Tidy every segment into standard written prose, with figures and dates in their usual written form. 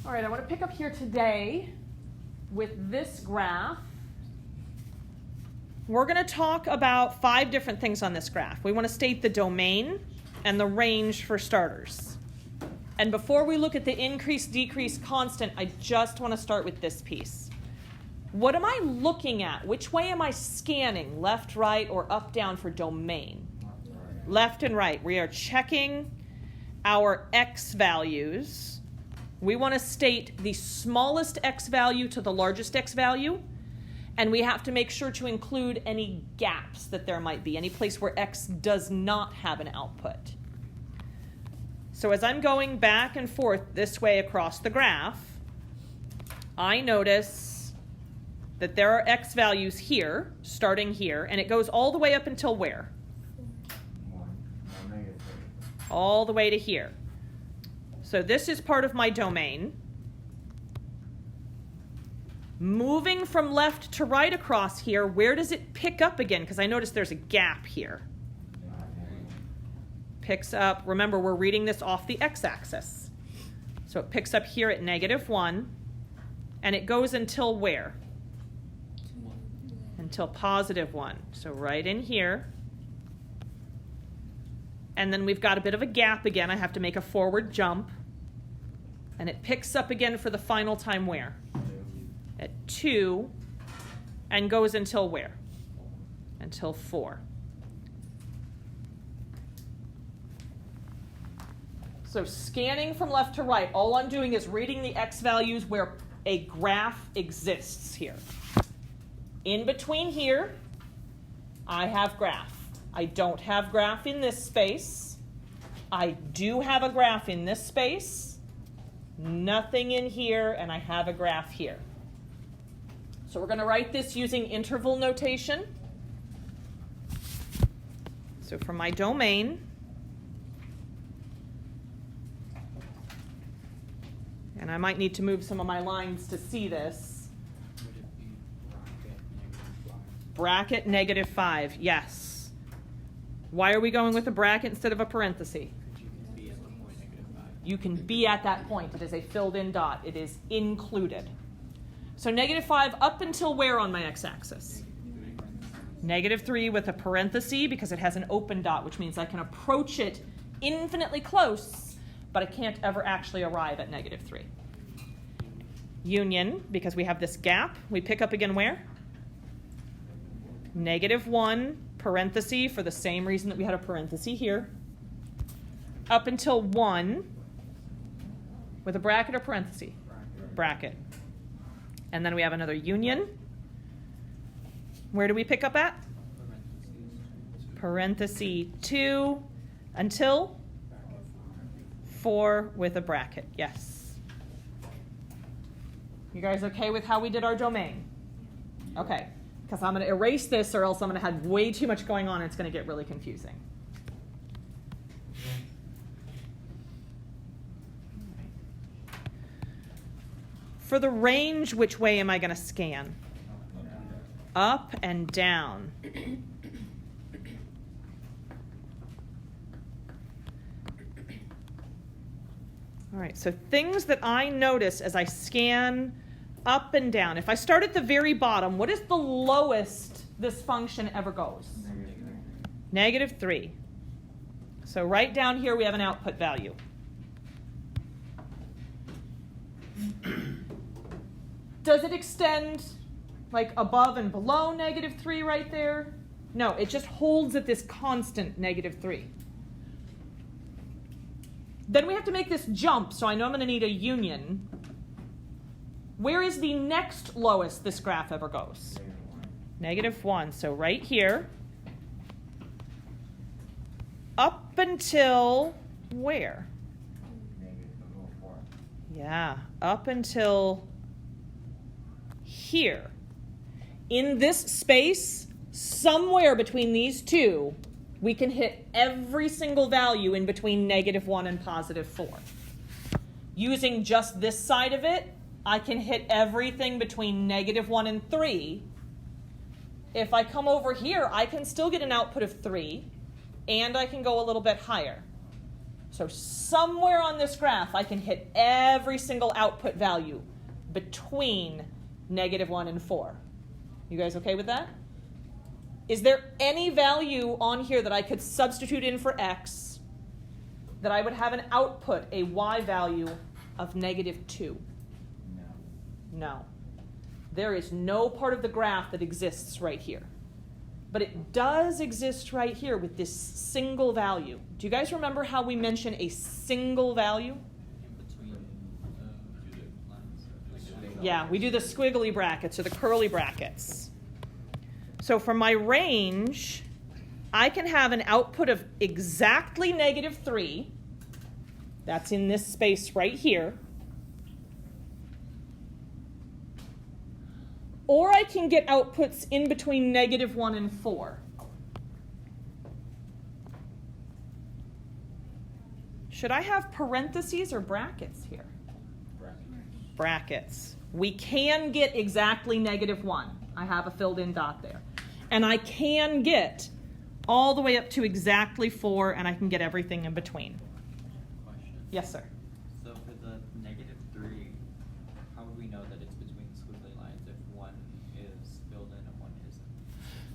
All right, I want to pick up here today with this graph. We're going to talk about 5 different things on this graph. We want to state the domain and the range for starters. And before we look at the increase-decrease constant, I just want to start with this piece. What am I looking at? Which way am I scanning? Left, right, or up, down for domain? Left and right. We are checking our x values. We want to state the smallest x value to the largest x value. And we have to make sure to include any gaps that there might be, any place where x does not have an output. So as I'm going back and forth this way across the graph, I notice that there are x values here, starting here, and it goes all the way up until where? All the way to here. So this is part of my domain. Moving from left to right across here, where does it pick up again? Because I notice there's a gap here. Picks up, remember we're reading this off the x-axis. So it picks up here at -1, and it goes until where? Until +1. So right in here. And then we've got a bit of a gap again. I have to make a forward jump. And it picks up again for the final time where? At 2, and goes until where? Until 4. So scanning from left to right, all I'm doing is reading the x values where a graph exists here. In between here, I have graph. I don't have graph in this space. I do have a graph in this space. Nothing in here, and I have a graph here. So we're going to write this using interval notation. So for my domain, and I might need to move some of my lines to see this. Would it be Bracket -5, yes. Why are we going with a bracket instead of a parenthesis? you can be at the point -5. You can be at that point. It is a filled-in dot. It is included. So -5 up until where on my x-axis? -3 with a parenthesis because it has an open dot, which means I can approach it infinitely close, but I can't ever actually arrive at -3. Union, because we have this gap, we pick up again where? -1, parenthesis, for the same reason that we had a parenthesis here, up until 1, with a bracket or parenthesis? Bracket. And then we have another union. Where do we pick up at? Parenthesis 2 until 4 with a bracket. Yes. You guys okay with how we did our domain? Okay. Because I'm going to erase this or else I'm going to have way too much going on and it's going to get really confusing. For the range, which way am I going to scan? Up and down. All right, so things that I notice as I scan up and down. If I start at the very bottom, what is the lowest this function ever goes? -3. So right down here we have an output value. Does it extend like above and below -3 right there? No, it just holds at this constant -3. Then we have to make this jump, so I know I'm going to need a union. Where is the next lowest this graph ever goes? -1. So right here, up until where? Yeah, up until here. In this space, somewhere between these two, we can hit every single value in between -1 and +4. Using just this side of it, I can hit everything between -1 and 3. If I come over here, I can still get an output of 3, and I can go a little bit higher. So somewhere on this graph, I can hit every single output value between -1 and 4. You guys okay with that? Is there any value on here that I could substitute in for x that I would have an output, a y value of -2? No. No. There is no part of the graph that exists right here. But it does exist right here with this single value. Do you guys remember how we mention a single value? In between lines. Yeah, we do the squiggly brackets or the curly brackets. So for my range, I can have an output of exactly -3. That's in this space right here. Or I can get outputs in between -1 and 4. Should I have parentheses or brackets here? Brackets. We can get exactly -1. I have a filled in dot there. And I can get all the way up to exactly 4, and I can get everything in between. Question. Yes, sir. So for the -3, how would we know that it's between squiggly lines if one is filled in and one isn't?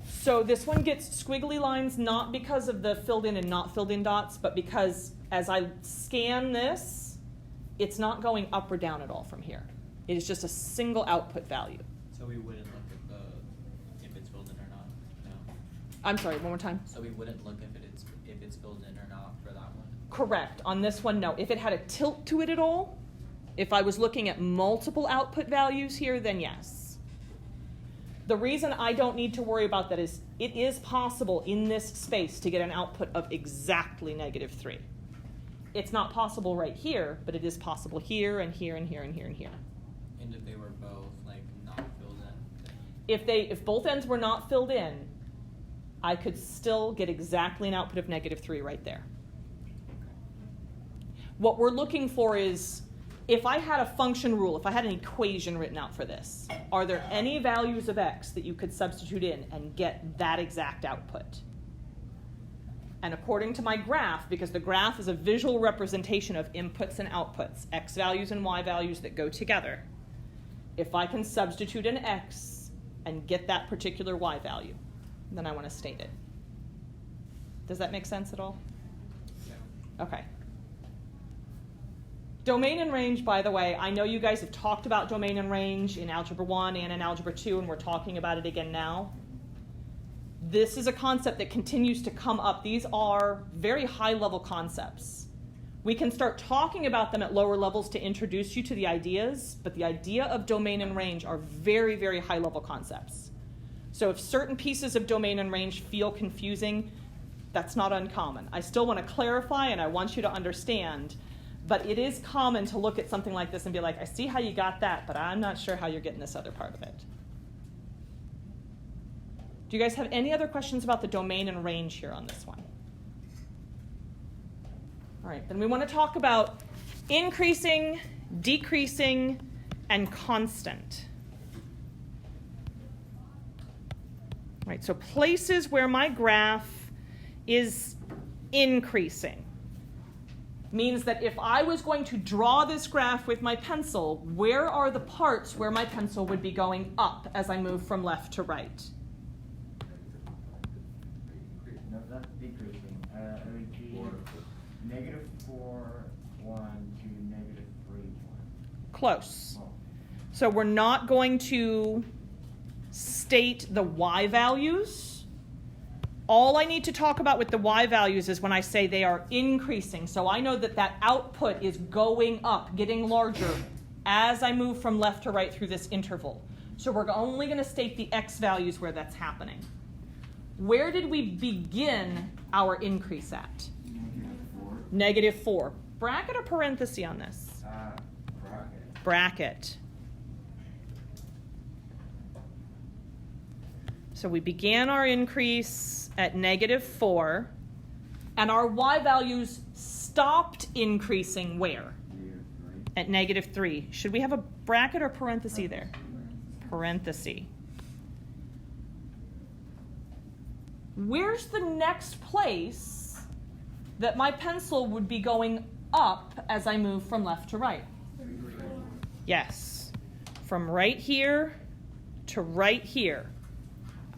So this one gets squiggly lines not because of the filled in and not filled in dots, but because as I scan this, it's not going up or down at all from here. It is just a single output value. So we wouldn't look at if it's filled in or not? No. I'm sorry, one more time. So we wouldn't look if it's filled in or not for that one? Correct. On this one, no. If it had a tilt to it at all, if I was looking at multiple output values here, then yes. The reason I don't need to worry about that is it is possible in this space to get an output of exactly -3. It's not possible right here, but it is possible here and here and here and here and here. And if they were both like not filled in? If both ends were not filled in, I could still get exactly an output of -3 right there. What we're looking for is, if I had a function rule, if I had an equation written out for this, are there any values of x that you could substitute in and get that exact output? And according to my graph, because the graph is a visual representation of inputs and outputs, x values and y values that go together, if I can substitute in x and get that particular y value, then I want to state it. Does that make sense at all? Yeah. Okay. Domain and range, by the way, I know you guys have talked about domain and range in Algebra 1 and in Algebra 2, and we're talking about it again now. This is a concept that continues to come up. These are very high-level concepts. We can start talking about them at lower levels to introduce you to the ideas, but the idea of domain and range are very, very high-level concepts. So if certain pieces of domain and range feel confusing, that's not uncommon. I still want to clarify and I want you to understand, but it is common to look at something like this and be like, I see how you got that, but I'm not sure how you're getting this other part of it. Do you guys have any other questions about the domain and range here on this one? All right, then we want to talk about increasing, decreasing, and constant. All right, so places where my graph is increasing means that if I was going to draw this graph with my pencil, where are the parts where my pencil would be going up as I move from left to right? No, that's decreasing. It would be -4, 1 to -3, 1. Close. Oh. So we're not going to state the y values. All I need to talk about with the y values is when I say they are increasing. So I know that that output is going up, getting larger as I move from left to right through this interval. So we're only going to state the x values where that's happening. Where did we begin our increase at? -4. -4. Bracket or parenthesis on this? Bracket. Bracket. So we began our increase at -4, and our y values stopped increasing where? At -3. Should we have a bracket or parenthesis there? Parenthesis. Where's the next place that my pencil would be going up as I move from left to right? Yes. From right here to right here,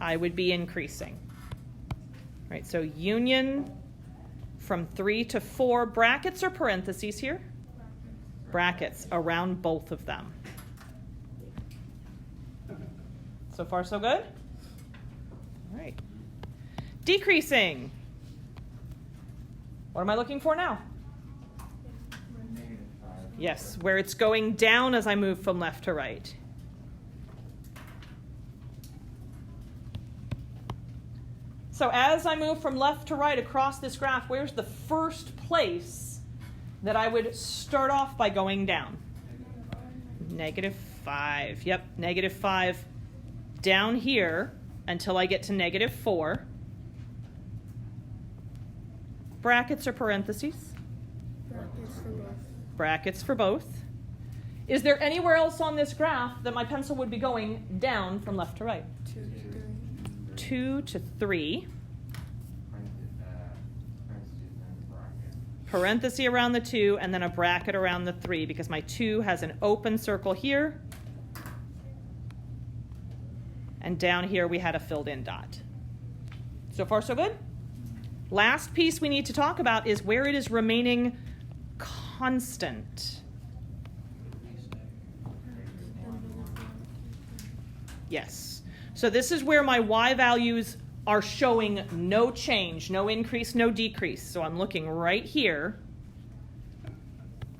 I would be increasing. Right, so union from 3 to 4, brackets or parentheses here? Brackets around both of them. So far, so good? All right. Decreasing. What am I looking for now? -5. Yes, where it's going down as I move from left to right. So as I move from left to right across this graph, where's the first place that I would start off by going down? -5. Yep, -5 down here until I get to -4. Brackets or parentheses? Brackets for both. Brackets for both. Is there anywhere else on this graph that my pencil would be going down from left to right? 2 to 3. 2 to 3. Parenthesis around the 2, and then a bracket around the 3, because my 2 has an open circle here. And down here we had a filled in dot. So far, so good? Last piece we need to talk about is where it is remaining constant. Yes. So this is where my y values are showing no change, no increase, no decrease. So I'm looking right here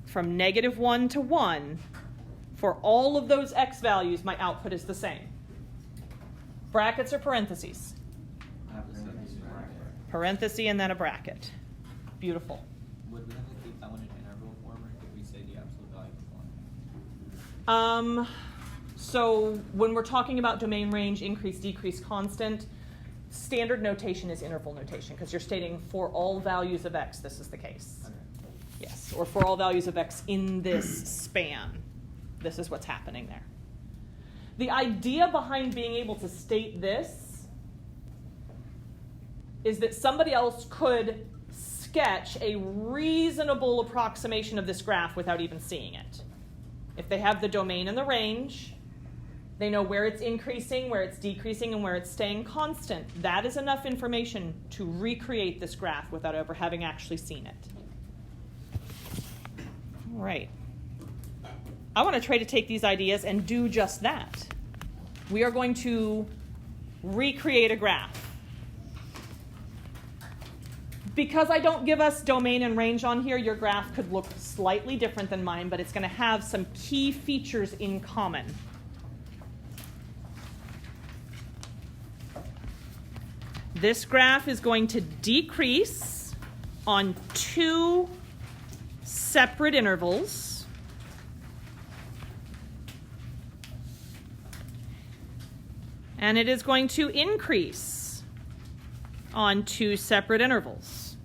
from -1 to 1. For all of those x values, my output is the same. Brackets or parentheses? Parenthesis and then a bracket. Beautiful. Would we have to keep that one in interval form, or could we say the absolute value of one? So when we're talking about domain range, increase, decrease, constant, standard notation is interval notation, because you're stating for all values of x, this is the case. Okay. Yes, or for all values of x in this span. This is what's happening there. The idea behind being able to state this is that somebody else could sketch a reasonable approximation of this graph without even seeing it. If they have the domain and the range, they know where it's increasing, where it's decreasing, and where it's staying constant. That is enough information to recreate this graph without ever having actually seen it. All right. I want to try to take these ideas and do just that. We are going to recreate a graph. Because I don't give us domain and range on here, your graph could look slightly different than mine, but it's going to have some key features in common. This graph is going to decrease on 2 separate intervals. And it is going to increase on 2 separate intervals.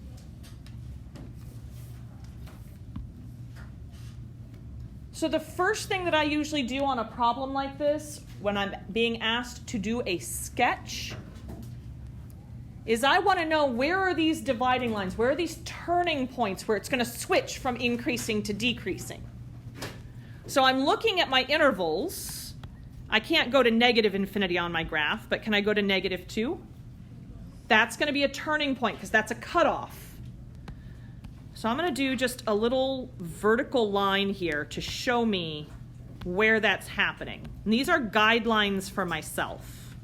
So the first thing that I usually do on a problem like this, when I'm being asked to do a sketch, is I want to know where are these dividing lines, where are these turning points where it's going to switch from increasing to decreasing. So I'm looking at my intervals. I can't go to -infinity on my graph, but can I go to -2? That's going to be a turning point because that's a cutoff. So I'm going to do just a little vertical line here to show me where that's happening. And these are guidelines for myself.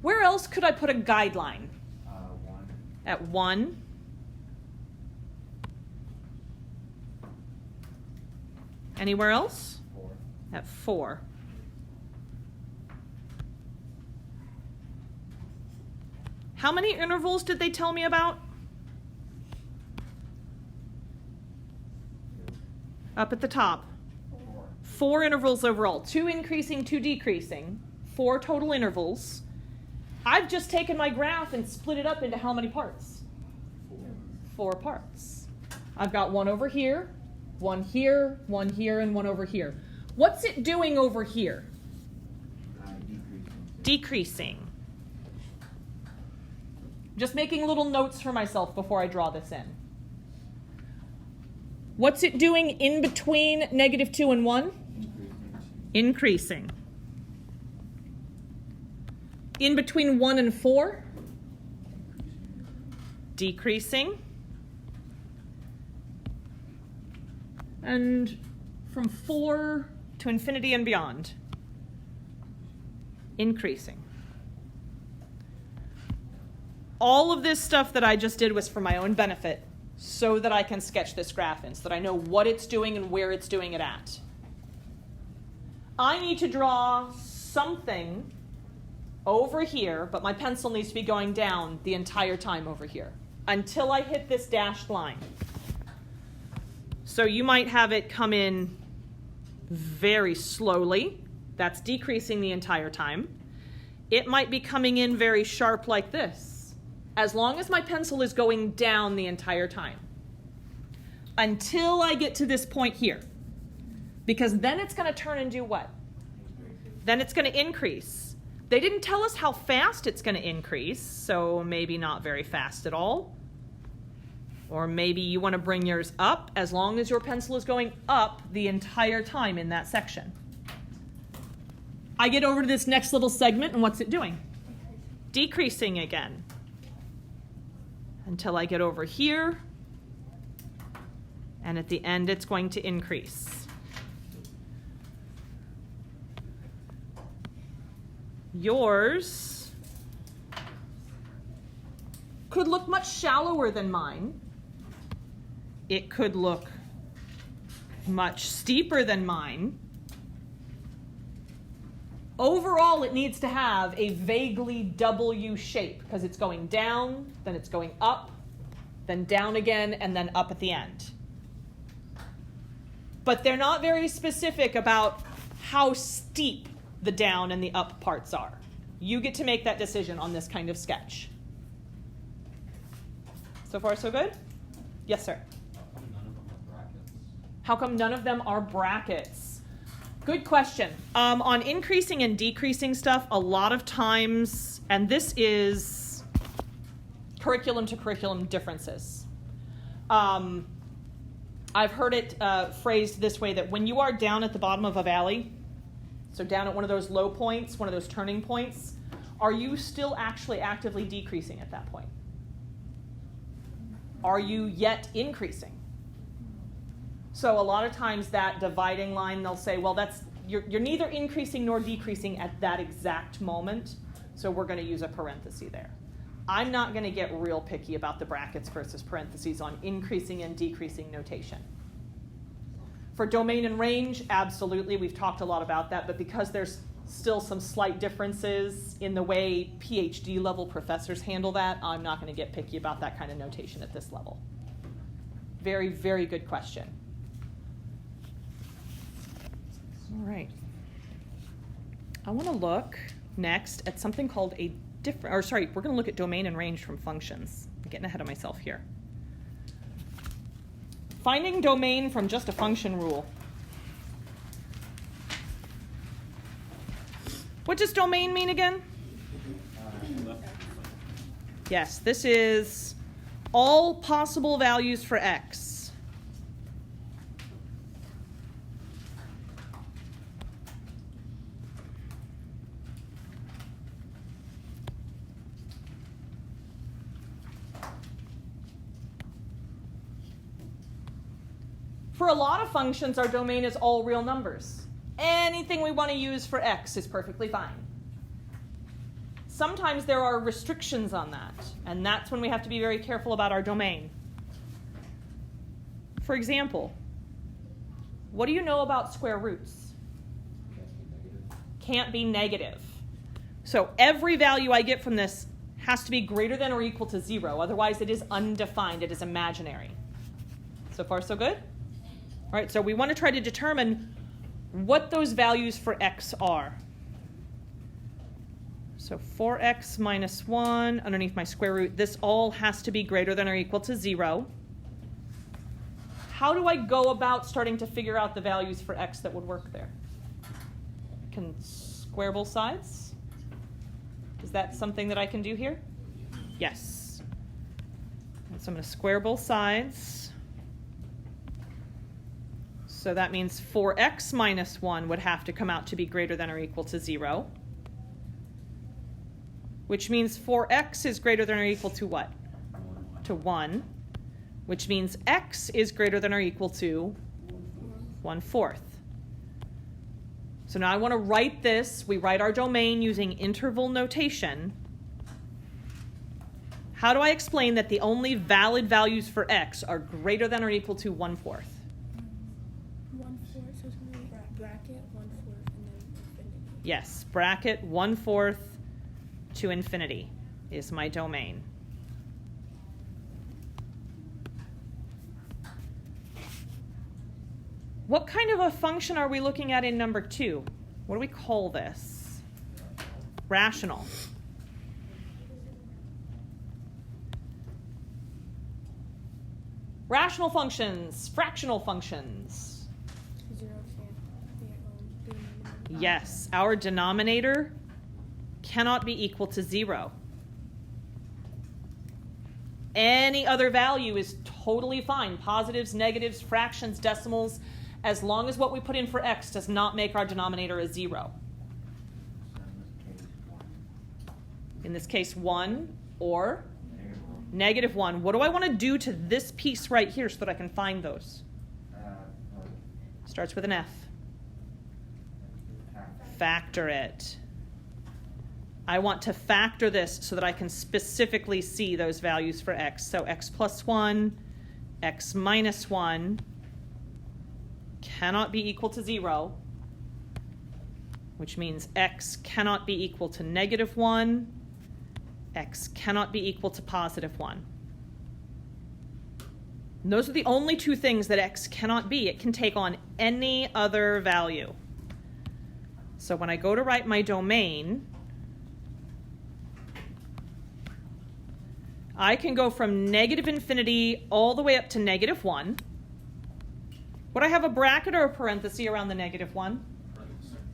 Where else could I put a guideline? 1. At 1. Anywhere else? 4. At 4. How many intervals did they tell me about? Up at the top. 4. 4 intervals overall. 2 increasing, 2 decreasing. 4 total intervals. I've just taken my graph and split it up into how many parts? 4 parts. I've got one over here, one here, one here, and one over here. What's it doing over here? Decreasing. decreasing. Just making little notes for myself before I draw this in. What's it doing in between -2 and 1? Increasing. In between 1 and 4? Decreasing. And from 4 to infinity and beyond? Increasing. All of this stuff that I just did was for my own benefit, so that I can sketch this graph in, so that I know what it's doing and where it's doing it at. I need to draw something over here, but my pencil needs to be going down the entire time over here, until I hit this dashed line. So you might have it come in very slowly. That's decreasing the entire time. It might be coming in very sharp like this, as long as my pencil is going down the entire time, until I get to this point here. Because then it's going to turn and do what? Then it's going to increase. They didn't tell us how fast it's going to increase, so maybe not very fast at all. Or maybe you want to bring yours up, as long as your pencil is going up the entire time in that section. I get over to this next little segment, and what's it doing? Decreasing again. Until I get over here, and at the end it's going to increase. Yours could look much shallower than mine. It could look much steeper than mine. Overall, it needs to have a vaguely W shape, because it's going down, then it's going up, then down again, and then up at the end. But they're not very specific about how steep the down and the up parts are. You get to make that decision on this kind of sketch. So far, so good? Yes, sir. How come none of them are brackets? Good question. On increasing and decreasing stuff, a lot of times, and this is curriculum to curriculum differences. I've heard it phrased this way, that when you are down at the bottom of a valley, so down at one of those low points, one of those turning points, are you still actually actively decreasing at that point? Are you yet increasing? So a lot of times that dividing line, they'll say, well, you're neither increasing nor decreasing at that exact moment, so we're going to use a parenthesis there. I'm not going to get real picky about the brackets versus parentheses on increasing and decreasing notation. For domain and range, absolutely, we've talked a lot about that, but because there's still some slight differences in the way PhD level professors handle that, I'm not going to get picky about that kind of notation at this level. Very, very good question. All right. I want to look next at something called we're going to look at domain and range from functions. I'm getting ahead of myself here. Finding domain from just a function rule. What does domain mean again? Yes, this is all possible values for x. For a lot of functions, our domain is all real numbers. Anything we want to use for x is perfectly fine. Sometimes there are restrictions on that, and that's when we have to be very careful about our domain. For example, what do you know about square roots? Can't be negative. So every value I get from this has to be greater than or equal to 0. Otherwise, it is undefined. It is imaginary. So far, so good? All right, so we want to try to determine what those values for x are. So 4x minus 1 underneath my square root, this all has to be greater than or equal to 0. How do I go about starting to figure out the values for x that would work there? I can square both sides. Is that something that I can do here? Yes. And so I'm going to square both sides. So that means 4x minus 1 would have to come out to be greater than or equal to 0. Which means 4x is greater than or equal to what? To 1. Which means x is greater than or equal to 1/4. So now I want to write this. We write our domain using interval notation. How do I explain that the only valid values for x are greater than or equal to 1/4? 1/4, so it's going to be bracket 1/4 and then infinity. Yes, bracket 1/4 to infinity is my domain. What kind of a function are we looking at in number 2? What do we call this? Rational. Rational functions, fractional functions. 0 can't be denominator. Yes, our denominator cannot be equal to 0. Any other value is totally fine. Positives, negatives, fractions, decimals, as long as what we put in for x does not make our denominator a 0. So In this case, 1 or -1. -1. What do I want to do to this piece right here so that I can find those? Well, Starts with an F. Factor it. I want to factor this so that I can specifically see those values for x. So x plus 1, x minus 1 cannot be equal to 0, which means x cannot be equal to -1, x cannot be equal to +1. And those are the only two things that x cannot be. It can take on any other value. So when I go to write my domain, I can go from -infinity all the way up to -1. Would I have a bracket or a parenthesis around the -1?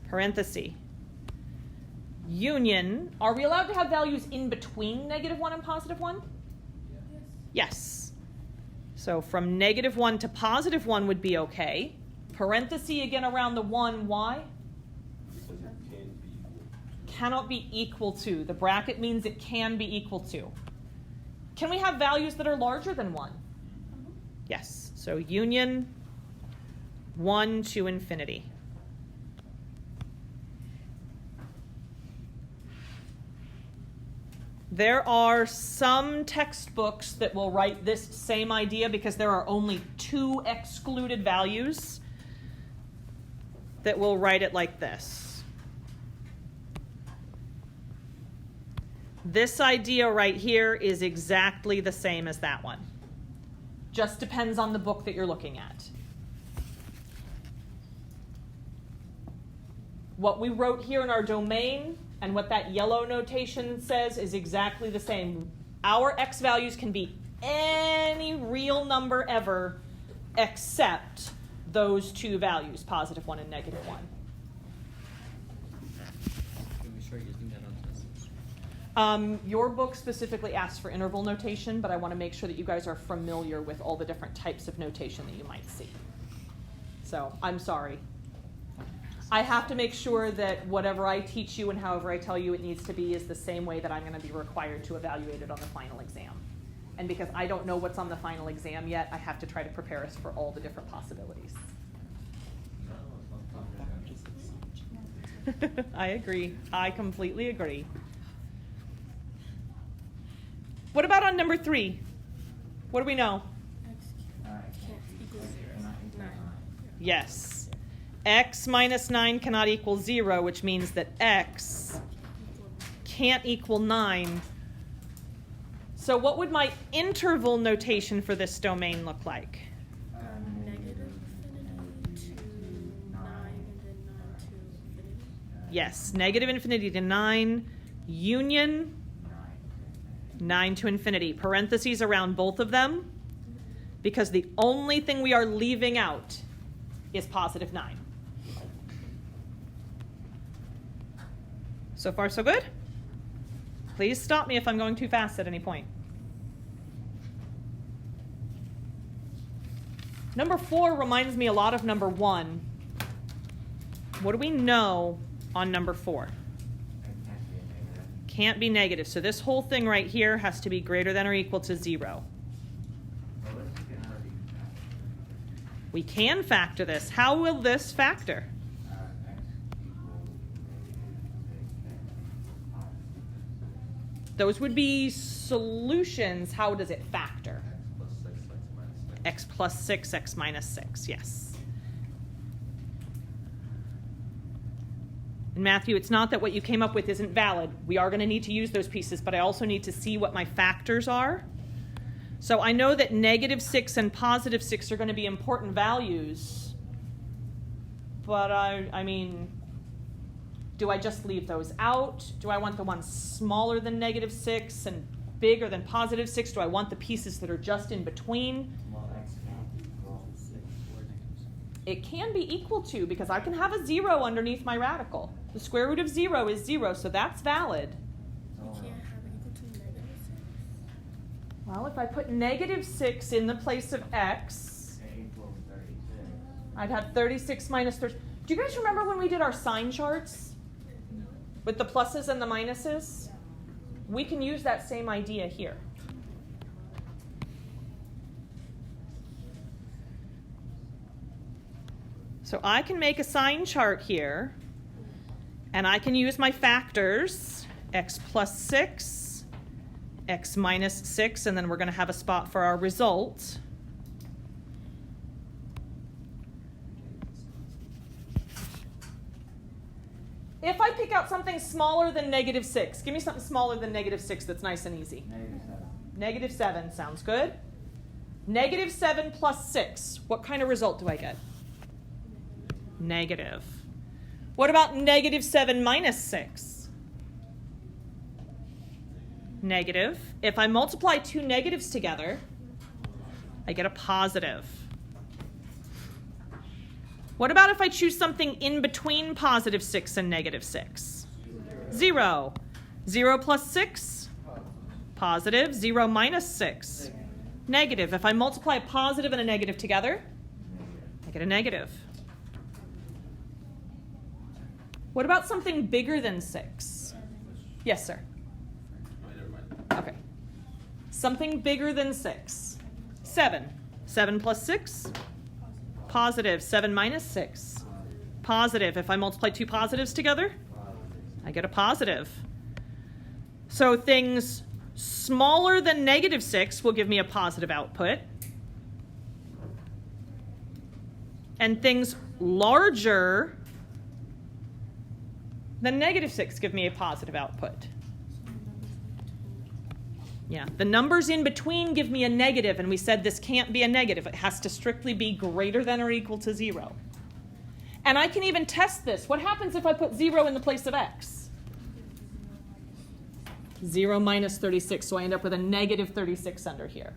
Parenthesis. Union. Are we allowed to have values in between -1 and +1? Yes. So from -1 to +1 would be okay. Parenthesis again around the 1. Why? Cannot be equal to. The bracket means it can be equal to. Can we have values that are larger than 1? Yes. So union 1 to infinity. There are some textbooks that will write this same idea because there are only 2 excluded values that will write it like this. This idea right here is exactly the same as that one. Just depends on the book that you're looking at. What we wrote here in our domain and what that yellow notation says is exactly the same. Our x values can be any real number ever except those 2 values, +1 and -1. Can we start using that on tests? Your book specifically asks for interval notation, but I want to make sure that you guys are familiar with all the different types of notation that you might see. So I'm sorry. I have to make sure that whatever I teach you and however I tell you it needs to be is the same way that I'm going to be required to evaluate it on the final exam. And because I don't know what's on the final exam yet, I have to try to prepare us for all the different possibilities. I agree. I completely agree. What about on number 3? What do we know? X can't equal 0. 9. Yes. X minus 9 cannot equal 0, which means that x can't equal 9. So what would my interval notation for this domain look like? -infinity to 9 and then 9 to infinity. Yes, -infinity to 9, union 9 to infinity. Parentheses around both of them, because the only thing we are leaving out is +9. So far, so good? Please stop me if I'm going too fast at any point. Number 4 reminds me a lot of number 1. What do we know on number 4? It can't be a negative. Can't be negative. So this whole thing right here has to be greater than or equal to 0. Well, let's look at how we factor. We can factor this. How will this factor? X equals -6, Those would be solutions. How does it factor? X plus 6, X minus 6. X plus 6, X minus 6, yes. And Matthew, it's not that what you came up with isn't valid. We are going to need to use those pieces, but I also need to see what my factors are. So I know that -6 and +6 are going to be important values, but I mean, do I just leave those out? Do I want the ones smaller than -6 and bigger than +6? Do I want the pieces that are just in between? well, X can't equal 6 or -6. It can be equal to, because I can have a 0 underneath my radical. The square root of 0 is 0, so that's valid. You can't have it equal to -6. Well, if I put -6 in the place of x, It equals 36. I'd have 36 minus 30. Do you guys remember when we did our sign charts with the pluses and the minuses? We can use that same idea here. So I can make a sign chart here, and I can use my factors, x plus 6, x minus 6, and then we're going to have a spot for our result. If I pick out something smaller than -6, give me something smaller than -6 that's nice and easy. -7. -7 sounds good. -7 plus 6, what kind of result do I get? Negative. What about -7 minus 6? Negative. If I multiply two negatives together, I get a positive. What about if I choose something in between +6 and -6? 0. 0 plus 6? Positive. 0 minus 6? Negative. If I multiply a positive and a negative together, I get a negative. What about something bigger than 6? Yes, sir. Oh, never mind. Okay. Something bigger than 6. 7. 7 plus 6? Positive. 7 minus 6? Positive. If I multiply two positives together, I get a positive. So things smaller than -6 will give me a positive output. And things larger than -6 give me a positive output. Yeah, the numbers in between give me a negative, and we said this can't be a negative. It has to strictly be greater than or equal to 0. And I can even test this. What happens if I put 0 in the place of x? 0 minus 36, so I end up with a -36 under here.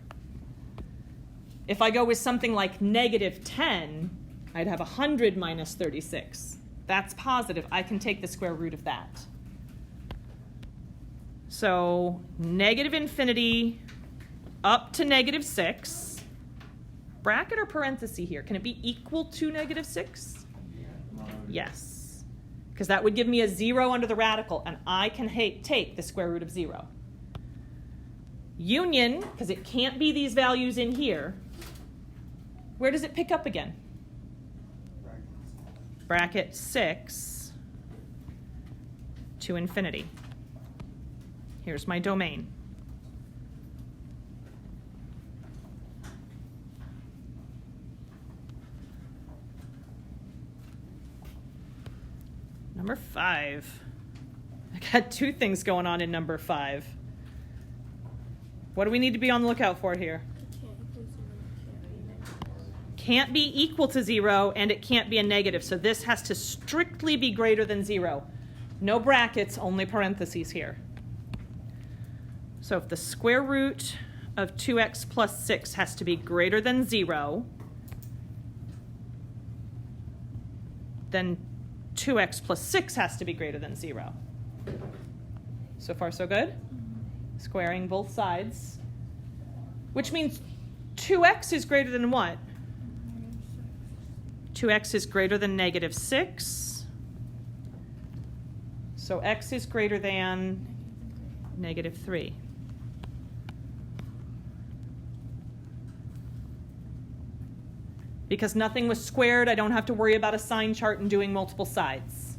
If I go with something like -10, I'd have 100 minus 36. That's positive. I can take the square root of that. So -infinity up to -6. Bracket or parenthesis here? Can it be equal to -6? Yes. Because that would give me a 0 under the radical, and I can take the square root of 0. Union, because it can't be these values in here, where does it pick up again? Bracket 6 to infinity. Here's my domain. Number 5. I got two things going on in number 5. What do we need to be on the lookout for here? Can't be equal to 0, and it can't be a negative. So this has to strictly be greater than 0. No brackets, only parentheses here. So if the square root of 2x plus 6 has to be greater than 0, then 2x plus 6 has to be greater than 0. So far, so good? Squaring both sides. Which means 2x is greater than what? 2x is greater than negative 6. So x is greater than negative 3. Because nothing was squared, I don't have to worry about a sign chart and doing multiple sides.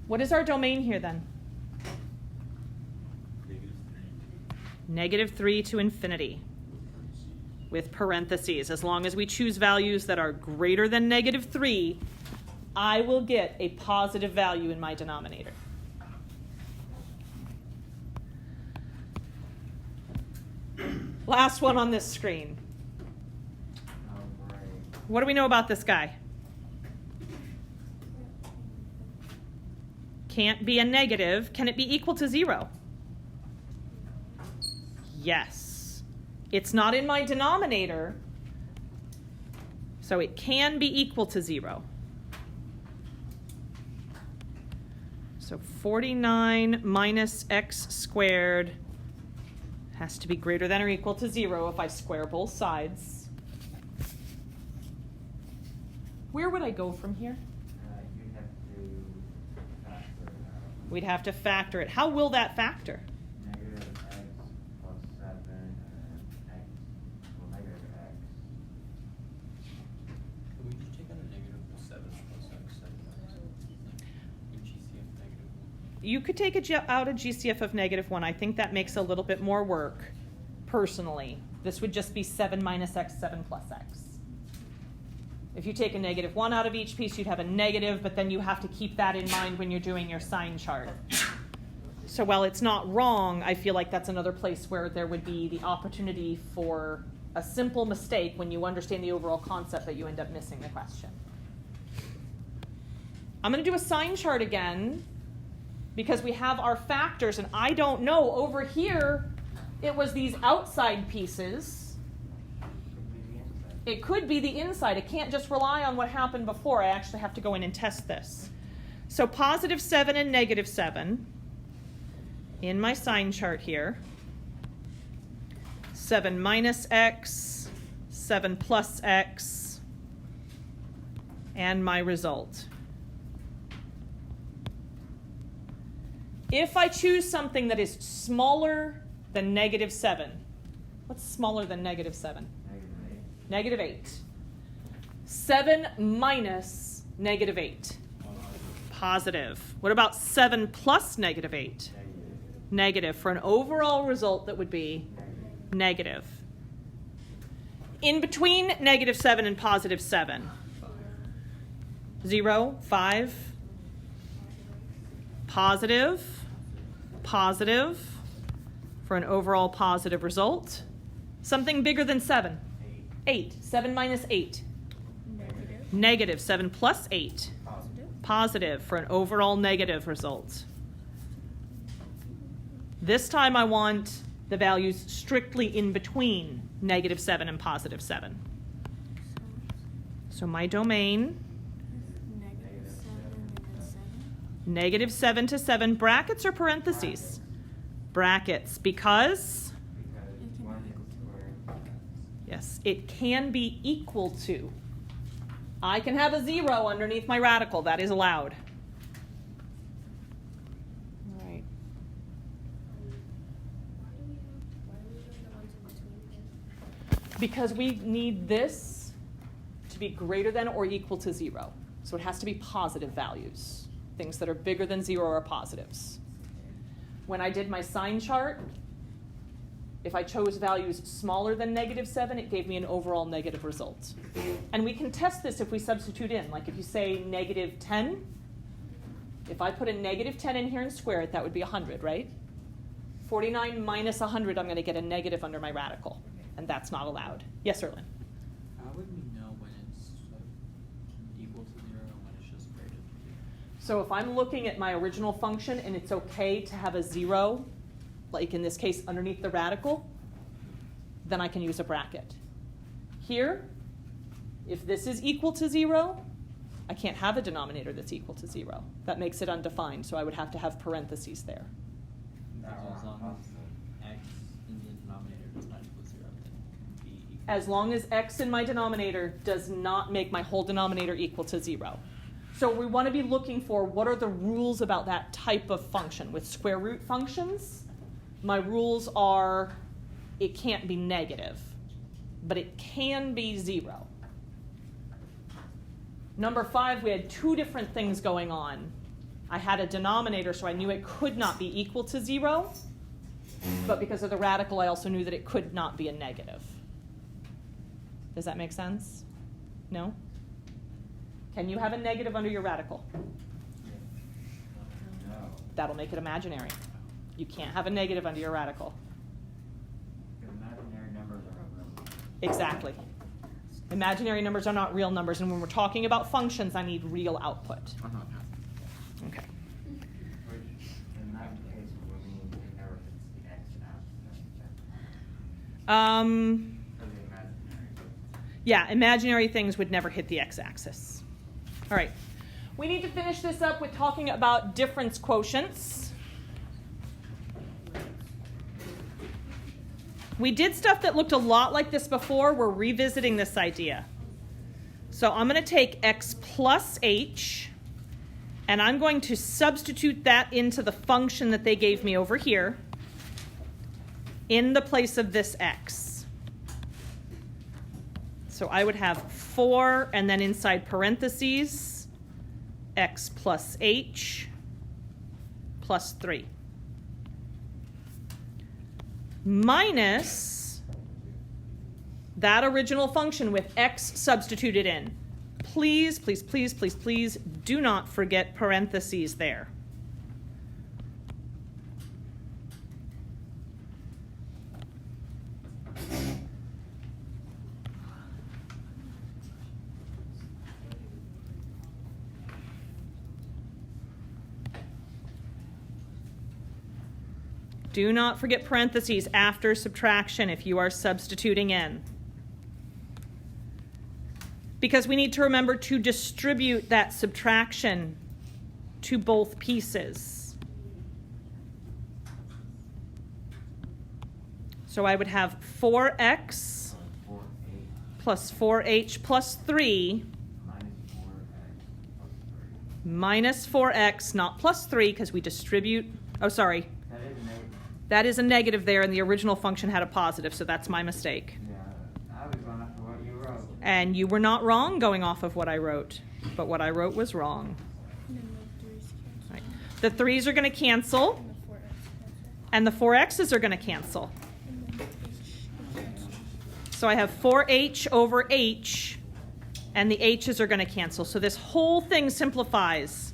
What is our domain here then? Negative 3 to infinity with parentheses. As long as we choose values that are greater than negative 3, I will get a positive value in my denominator. Last one on this screen. What do we know about this guy? Can't be a negative. Can it be equal to 0? Yes. It's not in my denominator, so it can be equal to 0. So 49 minus x squared has to be greater than or equal to 0 if I square both sides. Where would I go from here? You'd have to factor it out. We'd have to factor it. How will that factor? Negative x plus 7 and x, well, negative x. Can we just take out a negative 7 plus x 7 like a GCF negative 1? You could take out a GCF of negative 1. I think that makes a little bit more work, personally. This would just be 7 minus x, 7 plus x. If you take a negative 1 out of each piece, you'd have a negative, but then you have to keep that in mind when you're doing your sign chart. So while it's not wrong, I feel like that's another place where there would be the opportunity for a simple mistake when you understand the overall concept that you end up missing the question. I'm going to do a sign chart again because we have our factors, and I don't know. Over here, it was these outside pieces. It could be the inside. It can't just rely on what happened before. I actually have to go in and test this. So positive 7 and negative 7 in my sign chart here. 7 minus x, 7 plus x, and my result. If I choose something that is smaller than negative 7, what's smaller than negative 7? Negative 8. 7 minus negative 8. Positive. What about 7 plus negative 8? Negative. For an overall result that would be negative. In between negative 7 and positive 7. 0, 5. Positive. Positive. For an overall positive result. Something bigger than 7. 8. 7 minus 8. Negative. 7 plus 8. Positive for an overall negative result. This time I want the values strictly in between negative 7 and positive 7. So my domain, negative 7 to 7, brackets or parentheses? Brackets, because? Yes, it can be equal to. I can have a 0 underneath my radical. That is allowed. All right. Because we need this to be greater than or equal to 0. So it has to be positive values. Things that are bigger than 0 are positives. When I did my sign chart, if I chose values smaller than negative 7, it gave me an overall negative result. And we can test this if we substitute in. Like if you say negative 10, if I put a negative 10 in here and square it, that would be 100, right? 49 minus 100, I'm going to get a negative under my radical. And that's not allowed. Yes, Erlen? How would we know when it's equal to 0 and when it's just greater than 0? So if I'm looking at my original function and it's okay to have a 0, like in this case underneath the radical, then I can use a bracket. Here, if this is equal to 0, I can't have a denominator that's equal to 0. That makes it undefined, so I would have to have parentheses there. X in the denominator does not equal 0, then B equals. As long as x in my denominator does not make my whole denominator equal to 0. So we want to be looking for what are the rules about that type of function. With square root functions, my rules are it can't be negative, but it can be 0. Number 5, we had 2 different things going on. I had a denominator, so I knew it could not be equal to 0, but because of the radical, I also knew that it could not be a negative. Does that make sense? No? Can you have a negative under your radical? No. That'll make it imaginary. You can't have a negative under your radical. Imaginary numbers are real numbers. Exactly. Imaginary numbers are not real numbers, and when we're talking about functions, I need real output. Okay. Which, in that case, would mean it never hits the x-axis. For the imaginary. Yeah, imaginary things would never hit the x-axis. All right. We need to finish this up with talking about difference quotients. We did stuff that looked a lot like this before. We're revisiting this idea. So I'm going to take x plus h, and I'm going to substitute that into the function that they gave me over here in the place of this x. So I would have 4, and then inside parentheses, x plus h plus 3. Minus that original function with x substituted in. Please, please, please, please, please do not forget parentheses there. Do not forget parentheses after subtraction if you are substituting in. Because we need to remember to distribute that subtraction to both pieces. So I would have 4x plus 4h plus 3 minus 4x, not plus 3, because we distribute, oh, sorry. That is a negative there, and the original function had a positive, so that's my mistake. Yeah, I was going off of what you wrote. And you were not wrong going off of what I wrote, but what I wrote was wrong. And then the 3's cancel. Right. The 3's are going to cancel, And the 4x cancel. and the 4x's are going to cancel. And then h cancel. So I have 4h over h, and the h's are going to cancel. So this whole thing simplifies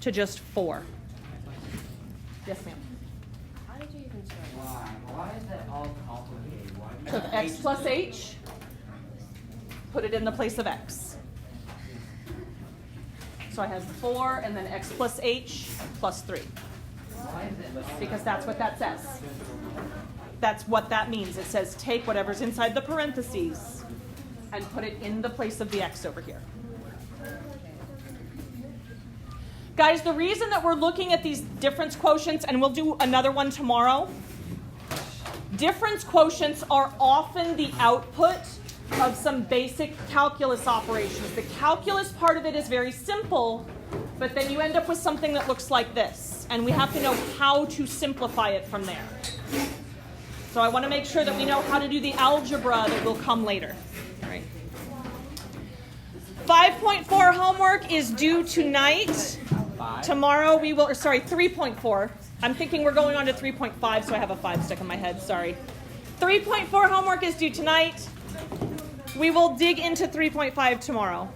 to just 4. Yes, ma'am. How did you even start? Why? Why is that all complicated? Why do you Took x plus h, put it in the place of x. So I have 4 and then x plus h plus 3. Because that's what that says. That's what that means. It says take whatever's inside the parentheses and put it in the place of the x over here. Guys, the reason that we're looking at these difference quotients, and we'll do another one tomorrow, difference quotients are often the output of some basic calculus operations. The calculus part of it is very simple, but then you end up with something that looks like this, and we have to know how to simplify it from there. So I want to make sure that we know how to do the algebra that will come later. All right. 5.4 homework is due tonight. Tomorrow we will, or sorry, 3.4. I'm thinking we're going on to 3.5, so I have a 5 stuck in my head, sorry. 3.4 homework is due tonight. We will dig into 3.5 tomorrow.